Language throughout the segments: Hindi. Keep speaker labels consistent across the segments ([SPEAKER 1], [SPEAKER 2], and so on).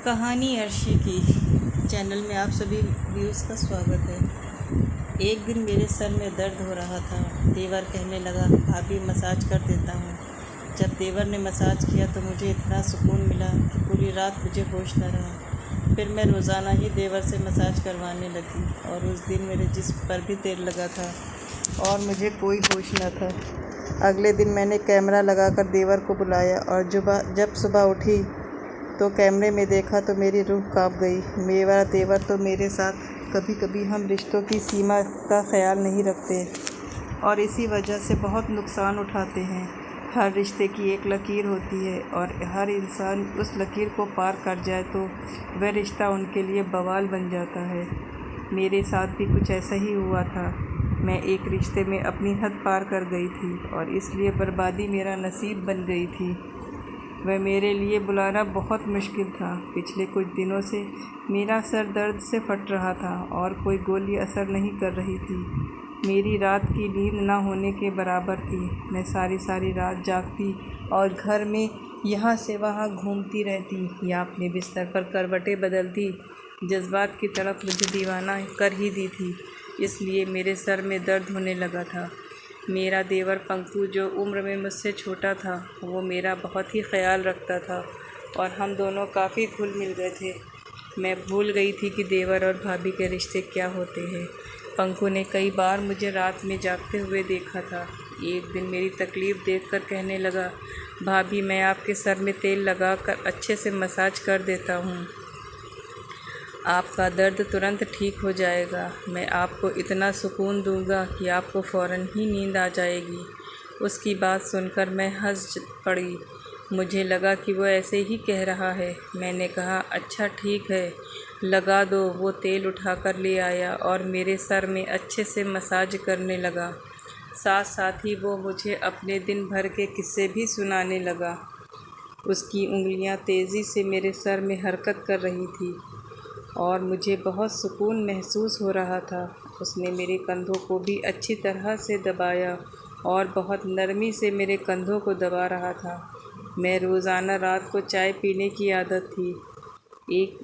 [SPEAKER 1] कहानी अर्शी की चैनल में आप सभी व्यूज़ का स्वागत है। एक दिन मेरे सर में दर्द हो रहा था। देवर कहने लगा, भाभी मसाज कर देता हूँ। जब देवर ने मसाज किया तो मुझे इतना सुकून मिला कि पूरी रात मुझे होश न रहा। फिर मैं रोज़ाना ही देवर से मसाज करवाने लगी और उस दिन मेरे जिस्म पर भी तेल लगा था और मुझे कोई होश न था। अगले दिन मैंने कैमरा लगाकर देवर को बुलाया और जब सुबह उठी तो कैमरे में देखा तो मेरी रूह कांप गई। मेरा देवर तो मेरे साथ कभी कभी हम रिश्तों की सीमा का ख्याल नहीं रखते और इसी वजह से बहुत नुकसान उठाते हैं। हर रिश्ते की एक लकीर होती है और हर इंसान उस लकीर को पार कर जाए तो वह रिश्ता उनके लिए बवाल बन जाता है। मेरे साथ भी कुछ ऐसा ही हुआ था। मैं एक रिश्ते में अपनी हद पार कर गई थी और इसलिए बर्बादी मेरा नसीब बन गई थी। वह मेरे लिए बुलाना बहुत मुश्किल था। पिछले कुछ दिनों से मेरा सर दर्द से फट रहा था और कोई गोली असर नहीं कर रही थी। मेरी रात की नींद न होने के बराबर थी। मैं सारी रात जागती और घर में यहाँ से वहाँ घूमती रहती या अपने बिस्तर पर करवटें बदलती। जज्बात की तरफ मुझे दीवाना कर ही दी थी, इसलिए मेरे सर में दर्द होने लगा था। मेरा देवर पंकु, जो उम्र में मुझसे छोटा था, वो मेरा बहुत ही ख्याल रखता था और हम दोनों काफ़ी घुल मिल गए थे। मैं भूल गई थी कि देवर और भाभी के रिश्ते क्या होते हैं। पंकु ने कई बार मुझे रात में जागते हुए देखा था। एक दिन मेरी तकलीफ़ देखकर कहने लगा, भाभी मैं आपके सर में तेल लगाकर अच्छे से मसाज कर देता हूँ, आपका दर्द तुरंत ठीक हो जाएगा। मैं आपको इतना सुकून दूंगा कि आपको फ़ौरन ही नींद आ जाएगी। उसकी बात सुनकर मैं हंस पड़ी। मुझे लगा कि वो ऐसे ही कह रहा है। मैंने कहा, अच्छा ठीक है, लगा दो। वो तेल उठाकर ले आया और मेरे सर में अच्छे से मसाज करने लगा। साथ साथ ही वो मुझे अपने दिन भर के किस्से भी सुनाने लगा। उसकी उंगलियां तेज़ी से मेरे सर में हरकत कर रही थी और मुझे बहुत सुकून महसूस हो रहा था। उसने मेरे कंधों को भी अच्छी तरह से दबाया और बहुत नरमी से मेरे कंधों को दबा रहा था। मैं रोज़ाना रात को चाय पीने की आदत थी। एक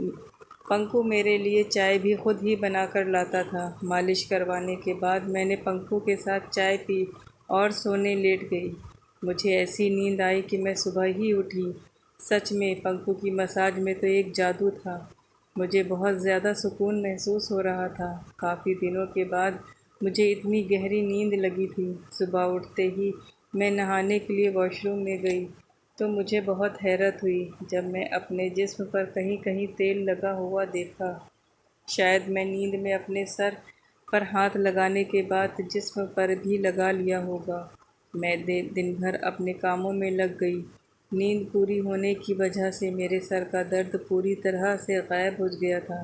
[SPEAKER 1] पंकु मेरे लिए चाय भी खुद ही बनाकर लाता था। मालिश करवाने के बाद मैंने पंकु के साथ चाय पी और सोने लेट गई। मुझे ऐसी नींद आई कि मैं सुबह ही उठी। सच में पंकु की मसाज में तो एक जादू था। मुझे बहुत ज़्यादा सुकून महसूस हो रहा था। काफ़ी दिनों के बाद मुझे इतनी गहरी नींद लगी थी। सुबह उठते ही मैं नहाने के लिए वॉशरूम में गई तो मुझे बहुत हैरत हुई जब मैं अपने जिस्म पर कहीं कहीं तेल लगा हुआ देखा। शायद मैं नींद में अपने सर पर हाथ लगाने के बाद जिस्म पर भी लगा लिया होगा। मैं दिन भर अपने कामों में लग गई। नींद पूरी होने की वजह से मेरे सर का दर्द पूरी तरह से गायब हो गया था।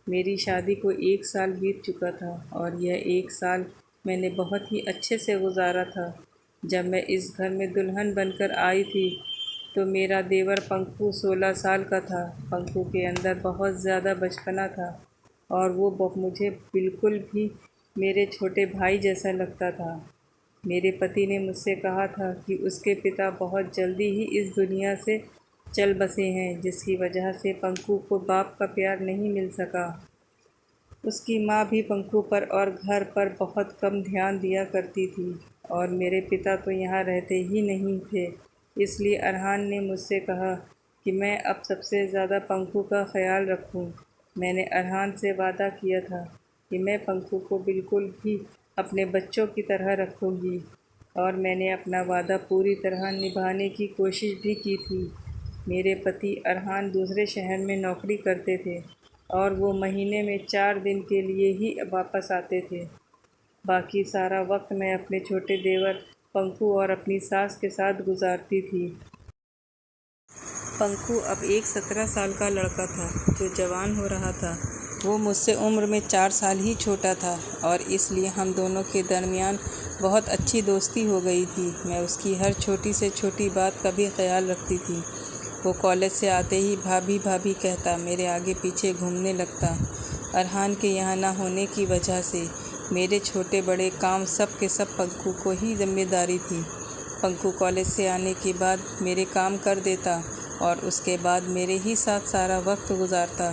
[SPEAKER 1] मेरी शादी को 1 साल बीत चुका था और यह 1 साल मैंने बहुत ही अच्छे से गुजारा था। जब मैं इस घर में दुल्हन बनकर आई थी तो मेरा देवर पंकु 16 साल का था। पंकु के अंदर बहुत ज़्यादा बचपना था और वो मुझे बिल्कुल भी मेरे छोटे भाई जैसा लगता था। मेरे पति ने मुझसे कहा था कि उसके पिता बहुत जल्दी ही इस दुनिया से चल बसे हैं, जिसकी वजह से पंकु को बाप का प्यार नहीं मिल सका। उसकी माँ भी पंकु पर और घर पर बहुत कम ध्यान दिया करती थी और मेरे पिता तो यहाँ रहते ही नहीं थे। इसलिए अरहान ने मुझसे कहा कि मैं अब सबसे ज़्यादा पंकु का ख्याल रखूं। मैंने अरहान से वादा किया था कि मैं पंकु को बिल्कुल भी अपने बच्चों की तरह रखूंगी और मैंने अपना वादा पूरी तरह निभाने की कोशिश भी की थी। मेरे पति अरहान दूसरे शहर में नौकरी करते थे और वो महीने में 4 दिन के लिए ही वापस आते थे। बाकी सारा वक्त मैं अपने छोटे देवर पंकु और अपनी सास के साथ गुजारती थी। पंकु अब एक 17 साल का लड़का था जो जवान हो रहा था। वो मुझसे उम्र में 4 साल ही छोटा था और इसलिए हम दोनों के दरमियान बहुत अच्छी दोस्ती हो गई थी। मैं उसकी हर छोटी से छोटी बात का भी ख्याल रखती थी। वो कॉलेज से आते ही भाभी भाभी कहता मेरे आगे पीछे घूमने लगता। अरहान के यहाँ ना होने की वजह से मेरे छोटे बड़े काम सब के सब पंकु को ही जिम्मेदारी थी। पंकु कॉलेज से आने के बाद मेरे काम कर देता और उसके बाद मेरे ही साथ सारा वक्त गुजारता।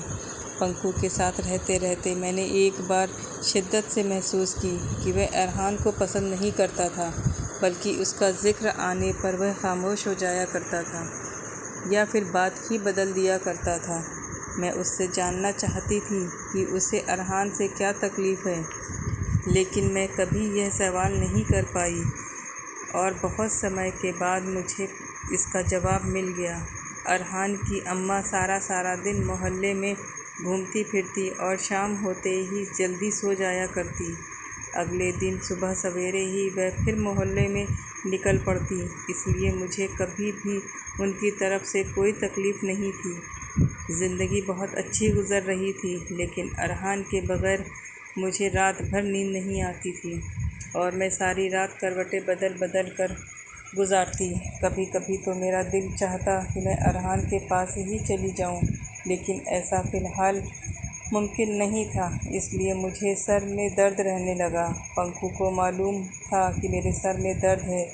[SPEAKER 1] पंकु के साथ रहते रहते मैंने एक बार शिद्दत से महसूस की कि वह अरहान को पसंद नहीं करता था, बल्कि उसका ज़िक्र आने पर वह खामोश हो जाया करता था या फिर बात ही बदल दिया करता था। मैं उससे जानना चाहती थी कि उसे अरहान से क्या तकलीफ़ है, लेकिन मैं कभी यह सवाल नहीं कर पाई और बहुत समय के बाद मुझे इसका जवाब मिल गया। अरहान की अम्मा सारा दिन मोहल्ले में घूमती फिरती और शाम होते ही जल्दी सो जाया करती। अगले दिन सुबह सवेरे ही वह फिर मोहल्ले में निकल पड़ती, इसलिए मुझे कभी भी उनकी तरफ से कोई तकलीफ़ नहीं थी। ज़िंदगी बहुत अच्छी गुज़र रही थी, लेकिन अरहान के बग़ैर मुझे रात भर नींद नहीं आती थी और मैं सारी रात करवटें बदल बदल कर गुजारती। कभी कभी तो मेरा दिल चाहता कि मैं अरहान के पास ही चली जाऊं, लेकिन ऐसा फ़िलहाल मुमकिन नहीं था, इसलिए मुझे सर में दर्द रहने लगा। पंकु को मालूम था कि मेरे सर में दर्द है,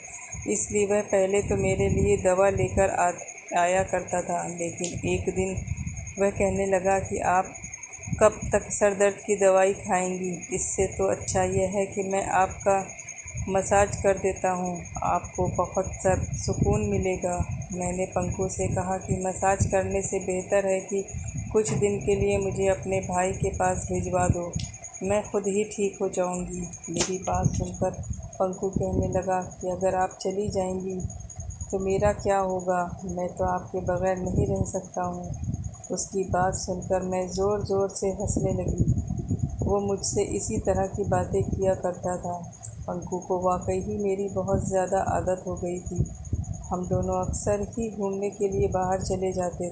[SPEAKER 1] इसलिए वह पहले तो मेरे लिए दवा लेकर आया करता था, लेकिन एक दिन वह कहने लगा कि आप कब तक सर दर्द की दवाई खाएंगी? इससे तो अच्छा यह है कि मैं आपका मसाज कर देता हूँ, आपको बहुत सुकून मिलेगा। मैंने पंकु से कहा कि मसाज करने से बेहतर है कि कुछ दिन के लिए मुझे अपने भाई के पास भिजवा दो, मैं खुद ही ठीक हो जाऊंगी। मेरी बात सुनकर पंकु कहने लगा कि अगर आप चली जाएंगी तो मेरा क्या होगा? मैं तो आपके बगैर नहीं रह सकता हूँ। उसकी बात सुनकर मैं ज़ोर ज़ोर से हंसने लगी। वो मुझसे इसी तरह की बातें किया करता था। पंकु को वाकई ही मेरी बहुत ज़्यादा आदत हो गई थी। हम दोनों अक्सर ही घूमने के लिए बाहर चले जाते।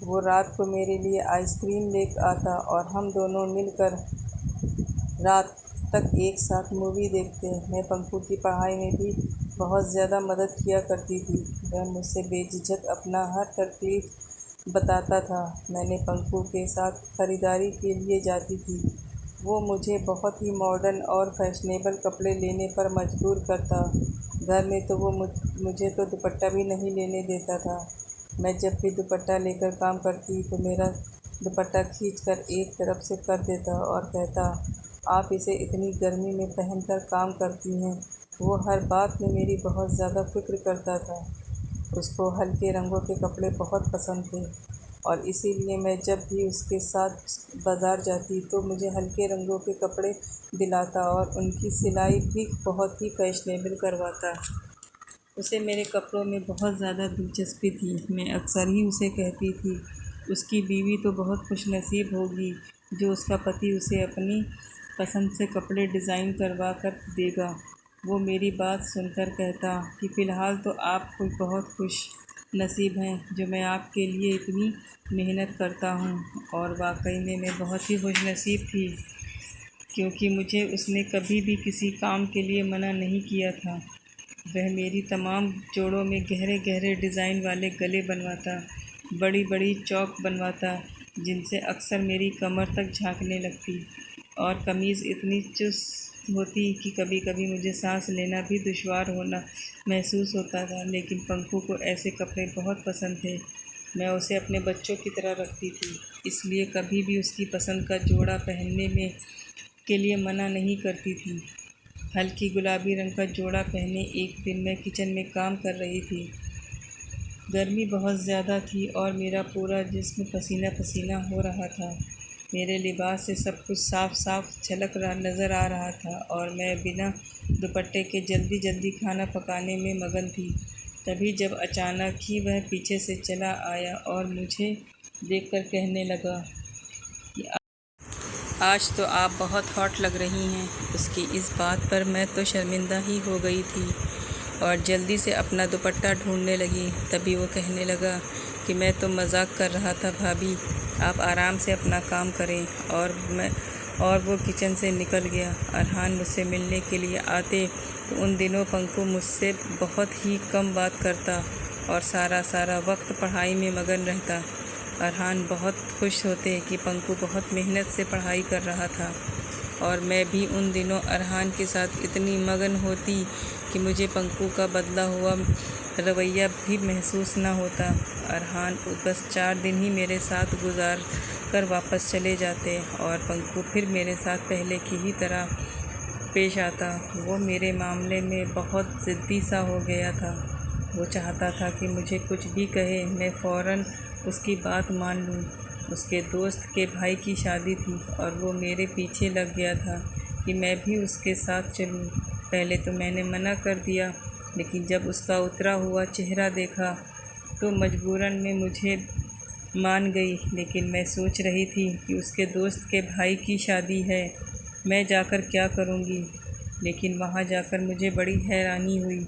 [SPEAKER 1] वो रात को मेरे लिए आइसक्रीम ले आता और हम दोनों मिलकर रात तक एक साथ मूवी देखते। मैं पंकु की पढ़ाई में भी बहुत ज़्यादा मदद किया करती थी। वह मुझसे बेझिझक अपना हर तकलीफ़ बताता था। मैंने पंकु के साथ ख़रीदारी के लिए जाती थी। वो मुझे बहुत ही मॉडर्न और फैशनेबल कपड़े लेने पर मजबूर करता। घर में तो वो मुझे तो दुपट्टा भी नहीं लेने देता था। मैं जब भी दुपट्टा लेकर काम करती तो मेरा दुपट्टा खींचकर एक तरफ से कर देता और कहता, आप इसे इतनी गर्मी में पहनकर काम करती हैं। वो हर बात में मेरी बहुत ज़्यादा फ़िक्र करता था। उसको हल्के रंगों के कपड़े बहुत पसंद थे और इसीलिए मैं जब भी उसके साथ बाज़ार जाती तो मुझे हल्के रंगों के कपड़े दिलाता और उनकी सिलाई भी बहुत ही फैशनेबल करवाता। उसे मेरे कपड़ों में बहुत ज़्यादा दिलचस्पी थी। मैं अक्सर ही उसे कहती थी, उसकी बीवी तो बहुत खुशनसीब होगी जो उसका पति उसे अपनी पसंद से कपड़े डिज़ाइन करवा कर देगा। वो मेरी बात सुनकर कहता कि फ़िलहाल तो आप बहुत खुश नसीब हैं जो मैं आपके लिए इतनी मेहनत करता हूँ। और वाकई में मैं बहुत ही खुशनसीब थी, क्योंकि मुझे उसने कभी भी किसी काम के लिए मना नहीं किया था। वह मेरी तमाम जोड़ों में गहरे गहरे डिज़ाइन वाले गले बनवाता, बड़ी बड़ी चौक बनवाता जिनसे अक्सर मेरी कमर तक झांकने लगती, और कमीज़ इतनी चुस्त होती कि कभी कभी मुझे सांस लेना भी दुश्वार होना महसूस होता था। लेकिन पंकु को ऐसे कपड़े बहुत पसंद थे। मैं उसे अपने बच्चों की तरह रखती थी, इसलिए कभी भी उसकी पसंद का जोड़ा पहनने में के लिए मना नहीं करती थी। हल्की गुलाबी रंग का जोड़ा पहने एक दिन मैं किचन में काम कर रही थी। गर्मी बहुत ज़्यादा थी और मेरा पूरा जिस्म पसीना पसीना हो रहा था। मेरे लिबास से सब कुछ साफ साफ नज़र आ रहा था और मैं बिना दुपट्टे के जल्दी जल्दी खाना पकाने में मगन थी। तभी जब अचानक ही वह पीछे से चला आया और मुझे देखकर कहने लगा कि आज तो आप बहुत हॉट लग रही हैं। उसकी इस बात पर मैं तो शर्मिंदा ही हो गई थी और जल्दी से अपना दुपट्टा ढूंढने लगी। तभी वो कहने लगा कि मैं तो मजाक कर रहा था भाभी, आप आराम से अपना काम करें। और वो किचन से निकल गया। अरहान मुझसे मिलने के लिए आते तो उन दिनों पंकु मुझसे बहुत ही कम बात करता और सारा वक्त पढ़ाई में मगन रहता। अरहान बहुत खुश होते कि पंकु बहुत मेहनत से पढ़ाई कर रहा था और मैं भी उन दिनों अरहान के साथ इतनी मगन होती कि मुझे पंकु का बदला हुआ रवैया भी महसूस न होता। अरहान बस 4 दिन ही मेरे साथ गुजार कर वापस चले जाते और पंकु फिर मेरे साथ पहले की ही तरह पेश आता। वो मेरे मामले में बहुत ज़िद्दी सा हो गया था। वो चाहता था कि मुझे कुछ भी कहे मैं फ़ौरन उसकी बात मान लूँ। उसके दोस्त के भाई की शादी थी और वो मेरे पीछे लग गया था कि मैं भी उसके साथ चलूँ। पहले तो मैंने मना कर दिया, लेकिन जब उसका उतरा हुआ चेहरा देखा तो मजबूरन में मुझे मान गई। लेकिन मैं सोच रही थी कि उसके दोस्त के भाई की शादी है, मैं जाकर क्या करूँगी। लेकिन वहाँ जाकर मुझे बड़ी हैरानी हुई।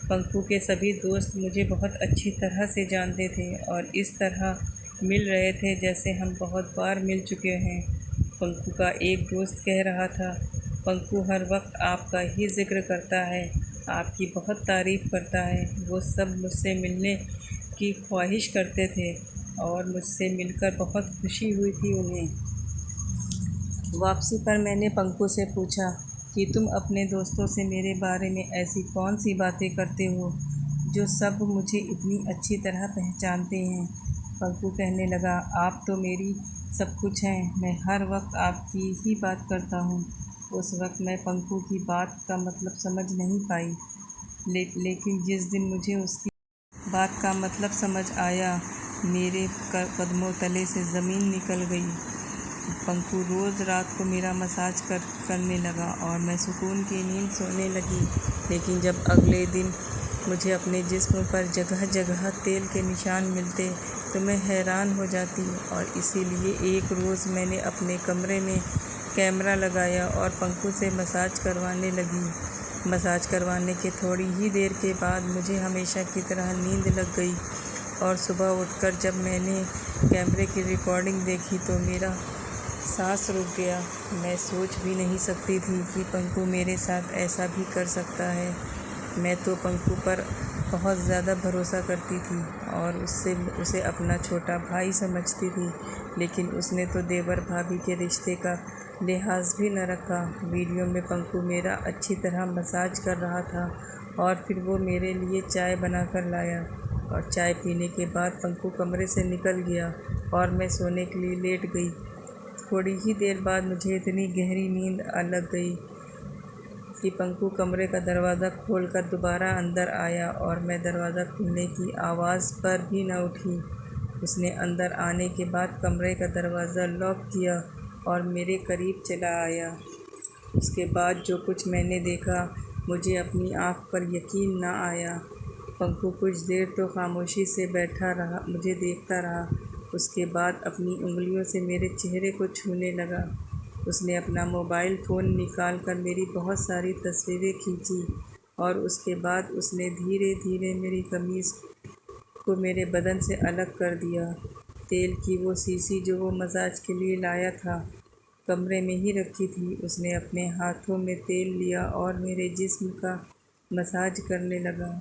[SPEAKER 1] पंकु के सभी दोस्त मुझे बहुत अच्छी तरह से जानते थे और इस तरह मिल रहे थे जैसे हम बहुत बार मिल चुके हैं। पंकु का एक दोस्त कह रहा था, पंकु हर वक्त आपका ही जिक्र करता है, आपकी बहुत तारीफ़ करता है। वो सब मुझसे मिलने की ख्वाहिश करते थे और मुझसे मिलकर बहुत खुशी हुई थी उन्हें। वापसी पर मैंने पंकु से पूछा कि तुम अपने दोस्तों से मेरे बारे में ऐसी कौन सी बातें करते हो जो सब मुझे इतनी अच्छी तरह पहचानते हैं। पंकु कहने लगा, आप तो मेरी सब कुछ हैं, मैं हर वक्त आपकी ही बात करता हूँ। उस वक्त मैं पंकु की बात का मतलब समझ नहीं पाई, लेकिन जिस दिन मुझे उसकी बात का मतलब समझ आया, मेरे कदमों तले से ज़मीन निकल गई। पंकु रोज़ रात को मेरा मसाज करने लगा और मैं सुकून की नींद सोने लगी। लेकिन जब अगले दिन मुझे अपने जिस्म पर जगह जगह तेल के निशान मिलते तो मैं हैरान हो जाती और इसीलिए एक रोज़ मैंने अपने कमरे में कैमरा लगाया और पंकु से मसाज करवाने लगी। मसाज करवाने के थोड़ी ही देर के बाद मुझे हमेशा की तरह नींद लग गई और सुबह उठकर जब मैंने कैमरे की रिकॉर्डिंग देखी तो मेरा सांस रुक गया। मैं सोच भी नहीं सकती थी कि पंकु मेरे साथ ऐसा भी कर सकता है। मैं तो पंकु पर बहुत ज़्यादा भरोसा करती थी और उसे अपना छोटा भाई समझती थी, लेकिन उसने तो देवर भाभी के रिश्ते का लिहाज भी न रखा। वीडियो में पंकु मेरा अच्छी तरह मसाज कर रहा था और फिर वो मेरे लिए चाय बनाकर लाया और चाय पीने के बाद पंकु कमरे से निकल गया और मैं सोने के लिए लेट गई। थोड़ी ही देर बाद मुझे इतनी गहरी नींद आ लग गई कि पंकु कमरे का दरवाज़ा खोलकर दोबारा अंदर आया और मैं दरवाज़ा खुलने की आवाज़ पर भी न उठी। उसने अंदर आने के बाद कमरे का दरवाज़ा लॉक किया और मेरे करीब चला आया। उसके बाद जो कुछ मैंने देखा, मुझे अपनी आँख पर यकीन न आया। पंकु कुछ देर तो खामोशी से बैठा रहा, मुझे देखता रहा। उसके बाद अपनी उंगलियों से मेरे चेहरे को छूने लगा। उसने अपना मोबाइल फ़ोन निकाल कर मेरी बहुत सारी तस्वीरें खींची और उसके बाद उसने धीरे धीरे मेरी कमीज़ को मेरे बदन से अलग कर दिया। तेल की वो शीशी जो वो मसाज के लिए लाया था, कमरे में ही रखी थी। उसने अपने हाथों में तेल लिया और मेरे जिस्म का मसाज करने लगा।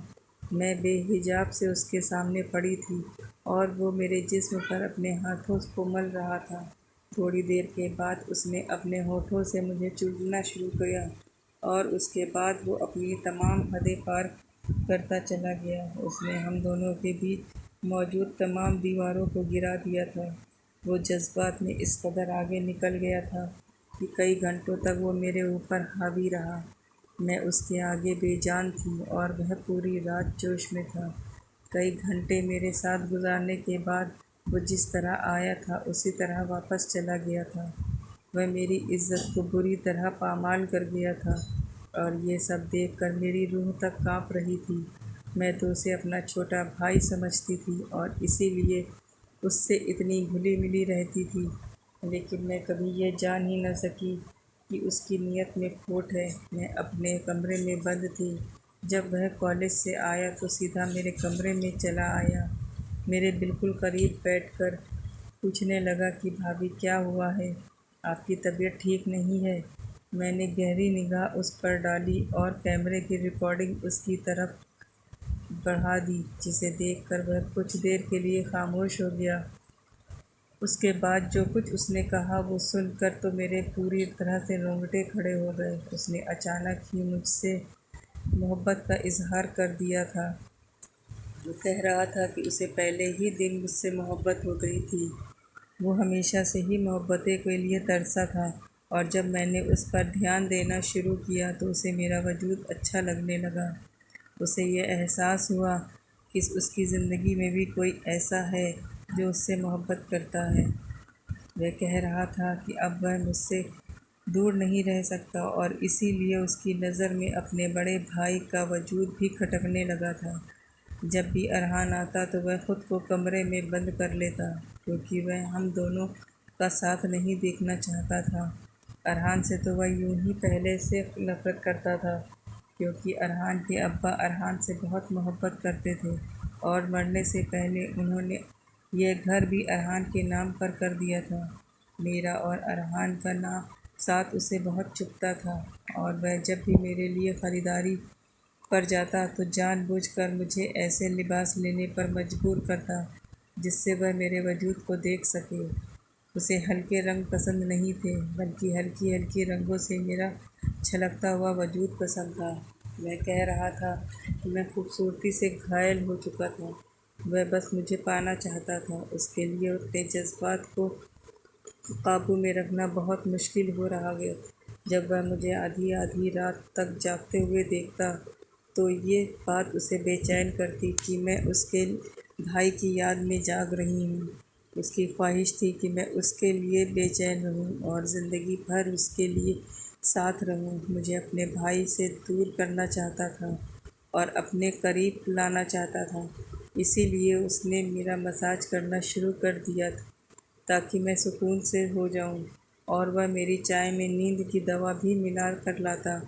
[SPEAKER 1] मैं बेहिजाब से उसके सामने पड़ी थी और वो मेरे जिस्म पर अपने हाथों को मल रहा था। थोड़ी देर के बाद उसने अपने होठों से मुझे चूमना शुरू किया और उसके बाद वो अपनी तमाम हदें पार करता चला गया। उसने हम दोनों के बीच मौजूद तमाम दीवारों को गिरा दिया था। वो जज्बात में इस कदर आगे निकल गया था कि कई घंटों तक वो मेरे ऊपर हावी रहा। मैं उसके आगे बेजान थी और वह पूरी रात जोश में था। कई घंटे मेरे साथ गुजारने के बाद वो जिस तरह आया था उसी तरह वापस चला गया था। वह मेरी इज़्ज़त को बुरी तरह पामाल कर गया था और ये सब देखकर मेरी रूह तक काँप रही थी। मैं तो उसे अपना छोटा भाई समझती थी और इसीलिए उससे इतनी घुली मिली रहती थी, लेकिन मैं कभी ये जान ही न सकी कि उसकी नीयत में खोट है। मैं अपने कमरे में बंद थी। जब वह कॉलेज से आया तो सीधा मेरे कमरे में चला आया। मेरे बिल्कुल करीब बैठकर पूछने लगा कि भाभी क्या हुआ है, आपकी तबीयत ठीक नहीं है। मैंने गहरी निगाह उस पर डाली और कैमरे की रिकॉर्डिंग उसकी तरफ बढ़ा दी, जिसे देखकर वह कुछ देर के लिए खामोश हो गया। उसके बाद जो कुछ उसने कहा वो सुनकर तो मेरे पूरी तरह से रोंगटे खड़े हो गए। उसने अचानक ही मुझसे मोहब्बत का इजहार कर दिया था। वो कह रहा था कि उसे पहले ही दिन मुझसे मोहब्बत हो गई थी। वो हमेशा से ही मोहब्बतें के लिए तरसा था और जब मैंने उस पर ध्यान देना शुरू किया तो उसे मेरा वजूद अच्छा लगने लगा। उसे ये एहसास हुआ कि उसकी ज़िंदगी में भी कोई ऐसा है जो उससे मोहब्बत करता है। वह कह रहा था कि अब वह मुझसे दूर नहीं रह सकता और इसीलिए उसकी नज़र में अपने बड़े भाई का वजूद भी खटकने लगा था। जब भी अरहान आता तो वह ख़ुद को कमरे में बंद कर लेता क्योंकि वह हम दोनों का साथ नहीं देखना चाहता था। अरहान से तो वह यूं ही पहले से नफ़रत करता था क्योंकि अरहान के अब्बा अरहान से बहुत मोहब्बत करते थे और मरने से पहले उन्होंने यह घर भी अरहान के नाम पर कर दिया था। मेरा और अरहान का नाम साथ उसे बहुत चुभता था और वह जब भी मेरे लिए ख़रीदारी पर जाता तो जानबूझकर मुझे ऐसे लिबास लेने पर मजबूर करता जिससे वह मेरे वजूद को देख सके। उसे हल्के रंग पसंद नहीं थे बल्कि हल्की हल्की रंगों से मेरा छलकता हुआ वजूद पसंद था। वह कह रहा था कि मैं खूबसूरती से घायल हो चुका था, वह बस मुझे पाना चाहता था। उसके लिए अपने जज्बात को काबू में रखना बहुत मुश्किल हो रहा है। जब वह मुझे आधी आधी रात तक जागते हुए देखता तो ये बात उसे बेचैन करती कि मैं उसके भाई की याद में जाग रही हूँ। उसकी ख्वाहिश थी कि मैं उसके लिए बेचैन रहूँ और ज़िंदगी भर उसके लिए साथ रहूँ। मुझे अपने भाई से दूर करना चाहता था और अपने करीब लाना चाहता था। इसीलिए उसने मेरा मसाज करना शुरू कर दिया ताकि मैं सुकून से हो जाऊं और वह मेरी चाय में नींद की दवा भी मिला कर लाता।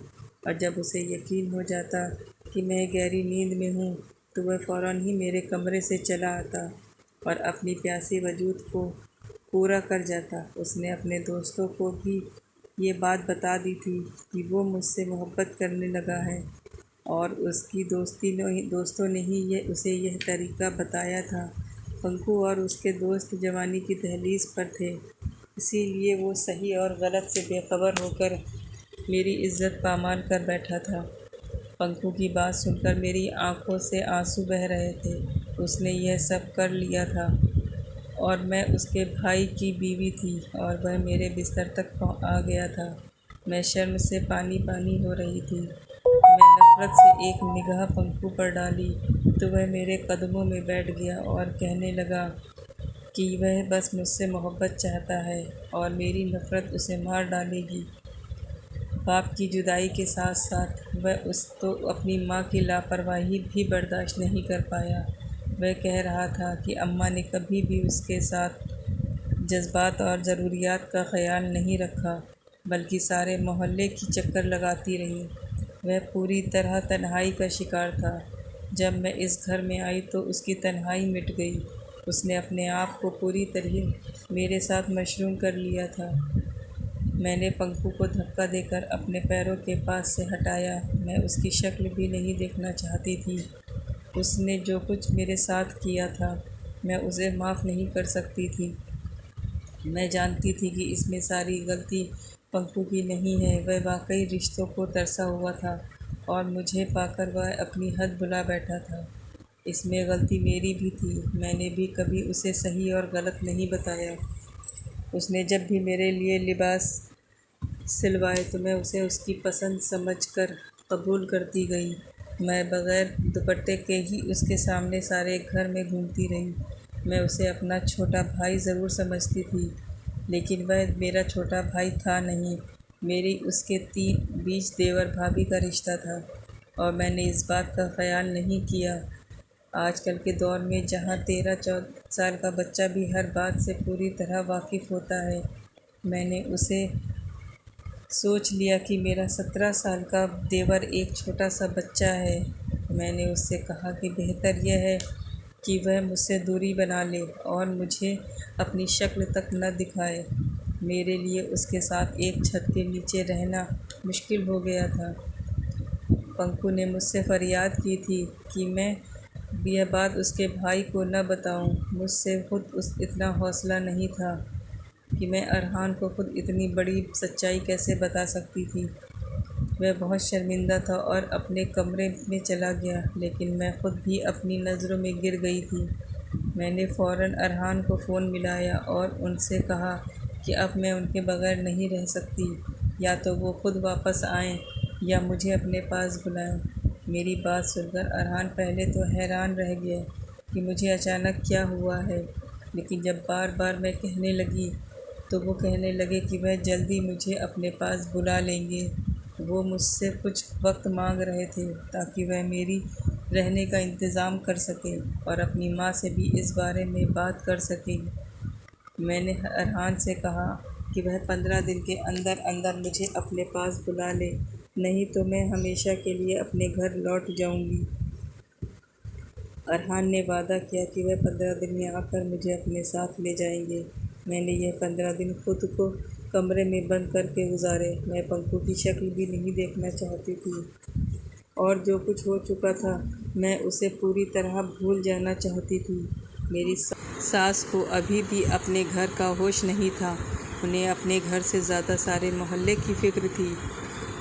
[SPEAKER 1] और जब उसे यकीन हो जाता कि मैं गहरी नींद में हूँ तो वह फ़ौरन ही मेरे कमरे से चला आता और अपनी प्यासी वजूद को पूरा कर जाता। उसने अपने दोस्तों को भी ये बात बता दी थी कि वो मुझसे मोहब्बत करने लगा है और उसकी दोस्तों ने ही उसे यह तरीका बताया था। पंकु और उसके दोस्त जवानी की दहलीज पर थे, इसीलिए वो सही और गलत से बेखबर होकर मेरी इज्जत पामाल कर बैठा था। पंकु की बात सुनकर मेरी आंखों से आंसू बह रहे थे। उसने यह सब कर लिया था और मैं उसके भाई की बीवी थी और वह मेरे बिस्तर तक आ गया था। मैं शर्म से पानी पानी हो रही थी। मैं नफ़रत से एक निगाह पंकु पर डाली तो वह मेरे कदमों में बैठ गया और कहने लगा कि वह बस मुझसे मोहब्बत चाहता है और मेरी नफ़रत उसे मार डालेगी। बाप की जुदाई के साथ साथ वह उस तो अपनी माँ की लापरवाही भी बर्दाश्त नहीं कर पाया। वह कह रहा था कि अम्मा ने कभी भी उसके साथ जज्बात और ज़रूरियात का ख़याल नहीं रखा बल्कि सारे मोहल्ले की चक्कर लगाती रही। वह पूरी तरह तन्हाई का शिकार था। जब मैं इस घर में आई तो उसकी तन्हाई मिट गई। उसने अपने आप को पूरी तरह मेरे साथ मशरूम कर लिया था। मैंने पंकु को धक्का देकर अपने पैरों के पास से हटाया। मैं उसकी शक्ल भी नहीं देखना चाहती थी। उसने जो कुछ मेरे साथ किया था मैं उसे माफ़ नहीं कर सकती थी। मैं जानती थी कि इसमें सारी गलती पंकु की नहीं है। वह वाकई रिश्तों को तरसा हुआ था और मुझे पाकर वह अपनी हद भुला बैठा था। इसमें गलती मेरी भी थी। मैंने भी कभी उसे सही और गलत नहीं बताया। उसने जब भी मेरे लिए लिबास सिलवाए तो मैं उसे उसकी पसंद समझकर कबूल करती गई। मैं बग़ैर दुपट्टे के ही उसके सामने सारे घर में घूमती रही। मैं उसे अपना छोटा भाई ज़रूर समझती थी लेकिन वह मेरा छोटा भाई था नहीं। मेरी उसके बीच देवर भाभी का रिश्ता था और मैंने इस बात का ख़याल नहीं किया। आजकल के दौर में जहाँ 13-14 साल का बच्चा भी हर बात से पूरी तरह वाकिफ़ होता है, मैंने उसे सोच लिया कि मेरा 17 साल का देवर एक छोटा सा बच्चा है। मैंने उससे कहा कि बेहतर यह है कि वह मुझसे दूरी बना ले और मुझे अपनी शक्ल तक न दिखाए। मेरे लिए उसके साथ एक छत के नीचे रहना मुश्किल हो गया था। पंकु ने मुझसे फ़रियाद की थी कि मैं यह बात उसके भाई को न बताऊं। मुझसे खुद इतना हौसला नहीं था कि मैं अरहान को खुद इतनी बड़ी सच्चाई कैसे बता सकती थी। वह बहुत शर्मिंदा था और अपने कमरे में चला गया, लेकिन मैं खुद भी अपनी नज़रों में गिर गई थी। मैंने फ़ौरन अरहान को फ़ोन मिलाया और उनसे कहा कि अब मैं उनके बगैर नहीं रह सकती। या तो वो खुद वापस आएं या मुझे अपने पास बुलाएं। मेरी बात सुनकर अरहान पहले तो हैरान रह गया कि मुझे अचानक क्या हुआ है, लेकिन जब बार बार मैं कहने लगी तो वो कहने लगे कि वह जल्दी मुझे अपने पास बुला लेंगे। वो मुझसे कुछ वक्त मांग रहे थे ताकि वह मेरी रहने का इंतज़ाम कर सके और अपनी माँ से भी इस बारे में बात कर सके। मैंने अरहान से कहा कि वह 15 दिन के अंदर अंदर मुझे अपने पास बुला ले, नहीं तो मैं हमेशा के लिए अपने घर लौट जाऊंगी। अरहान ने वादा किया कि वह 15 दिन में आकर मुझे अपने साथ ले जाएंगे। मैंने यह 15 दिन खुद को कमरे में बंद करके गुजारे। मैं पंखू की शक्ल भी नहीं देखना चाहती थी और जो कुछ हो चुका था मैं उसे पूरी तरह भूल जाना चाहती थी। मेरी सास को अभी भी अपने घर का होश नहीं था। उन्हें अपने घर से ज़्यादा सारे मोहल्ले की फ़िक्र थी।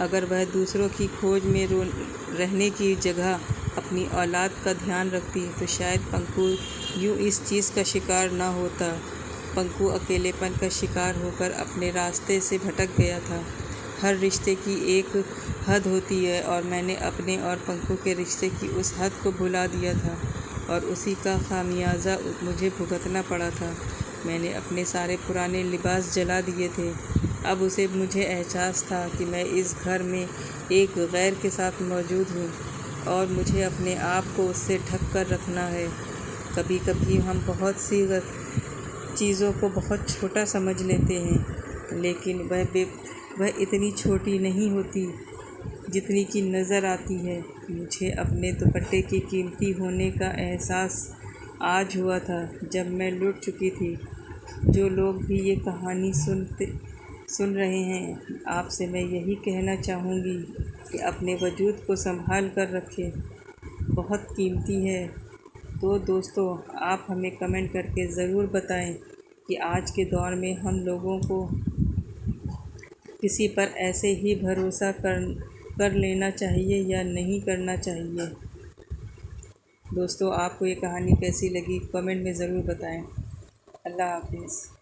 [SPEAKER 1] अगर वह दूसरों की खोज में रहने की जगह अपनी औलाद का ध्यान रखती तो शायद पंकु यूँ इस चीज़ का शिकार न होता। पंकु अकेलेपन का शिकार होकर अपने रास्ते से भटक गया था। हर रिश्ते की एक हद होती है और मैंने अपने और पंकु के रिश्ते की उस हद को भुला दिया था और उसी का खामियाजा मुझे भुगतना पड़ा था। मैंने अपने सारे पुराने लिबास जला दिए थे। अब मुझे एहसास था कि मैं इस घर में एक गैर के साथ मौजूद हूँ और मुझे अपने आप को उससे ढक कर रखना है। कभी कभी हम बहुत सी चीज़ों को बहुत छोटा समझ लेते हैं, लेकिन वह इतनी छोटी नहीं होती जितनी की नज़र आती है। मुझे अपने दुपट्टे के कीमती होने का एहसास आज हुआ था जब मैं लुट चुकी थी। जो लोग भी ये कहानी सुन रहे हैं, आपसे मैं यही कहना चाहूँगी कि अपने वजूद को संभाल कर रखें, बहुत कीमती है। तो दोस्तों, आप हमें कमेंट करके ज़रूर बताएं कि आज के दौर में हम लोगों को किसी पर ऐसे ही भरोसा कर लेना चाहिए या नहीं करना चाहिए। दोस्तों, आपको ये कहानी कैसी लगी कमेंट में ज़रूर बताएं। अल्लाह हाफ़िज़।